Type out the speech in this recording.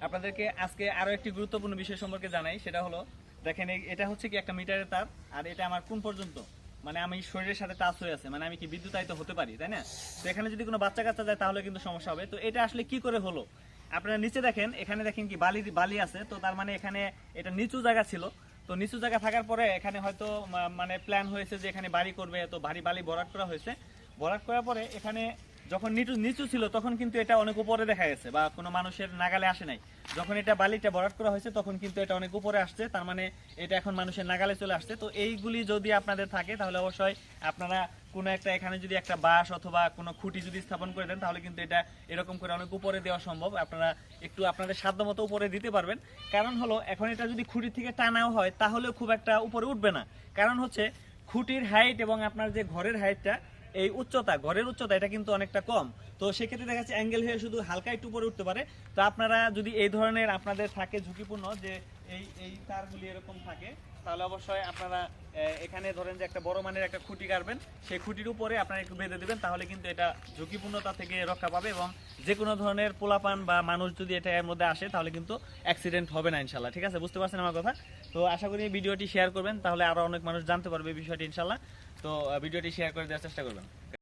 আপনাদেরকে আজকে আরো একটি গুরুত্বপূর্ণ বিষয় সম্পর্কে জানাই, সেটা হলো দেখেন এটা হচ্ছে কি একটা মিটারের তার, আর এটা আমার কোন পর্যন্ত মানে আমি শরীরের সাথে টাচ হয়ে আছে, মানে আমি কি বিদ্যুতায়িত হতে পারি, তাই না? তো এখানে যদি কোনো বাচ্চা কাচ্চা যায় তাহলে কিন্তু সমস্যা হবে। তো এটা আসলে কি করে হলো, আপনারা নিচে দেখেন, এখানে দেখেন কি বালি আছে, তো তার মানে এখানে এটা নিচু জায়গা ছিল। তো নিচু জায়গা থাকার পরে এখানে হয়তো মানে প্ল্যান হয়েছে যে এখানে বাড়ি করবে, তো ভারী বালি ভরাট করা হয়েছে। ভরাট করার পরে এখানে যখন নিচু নিচু ছিল তখন কিন্তু এটা অনেক উপরে দেখা গেছে বা কোনো মানুষের নাগালে আসে নাই। যখন এটা বালিটা ভরাট করা হয়েছে তখন কিন্তু এটা অনেক উপরে আসছে, তার মানে এটা এখন মানুষের নাগালে চলে আসছে। তো এইগুলি যদি আপনাদের থাকে তাহলে অবশ্যই আপনারা কোনো একটা এখানে যদি একটা বাঁশ অথবা কোনো খুঁটি যদি স্থাপন করে দেন তাহলে কিন্তু এটা এরকম করে অনেক উপরে দেওয়া সম্ভব। আপনারা একটু আপনাদের সাধ্যমতো উপরে দিতে পারবেন। কারণ হলো এখন এটা যদি খুঁটি থেকে টানাও হয় তাহলেও খুব একটা উপরে উঠবে না। কারণ হচ্ছে খুঁটির হাইট এবং আপনার যে ঘরের হাইটটা, এই উচ্চতা, ঘরের উচ্চতা এটা কিন্তু অনেকটা কম। তো সেক্ষেত্রে দেখা যাচ্ছে অ্যাঙ্গেল হয়ে শুধু হালকা একটু উপরে উঠতে পারে। তো আপনারা যদি এই ধরনের আপনাদের থাকে ঝুঁকিপূর্ণ যে এই এই তারগুলি এরকম থাকে, তাহলে অবশ্যই আপনারা এখানে ধরেন যে একটা বড় মানের একটা খুঁটি গাড়বেন, সেই খুঁটির উপরে আপনারা একটু বেঁধে দেবেন, তাহলে কিন্তু এটা ঝুঁকিপূর্ণতা থেকে রক্ষা পাবে এবং যে কোনো ধরনের পোলাপান বা মানুষ যদি এটা এর মধ্যে আসে তাহলে কিন্তু অ্যাক্সিডেন্ট হবে না ইনশাল্লাহ। ঠিক আছে, বুঝতে পারছেন আমার কথা? তো আশা করি এই ভিডিওটি শেয়ার করবেন, তাহলে আরও অনেক মানুষ জানতে পারবে বিষয়টি ইনশাল্লাহ। তো ভিডিওটি শেয়ার করে দেওয়ার চেষ্টা করবেন।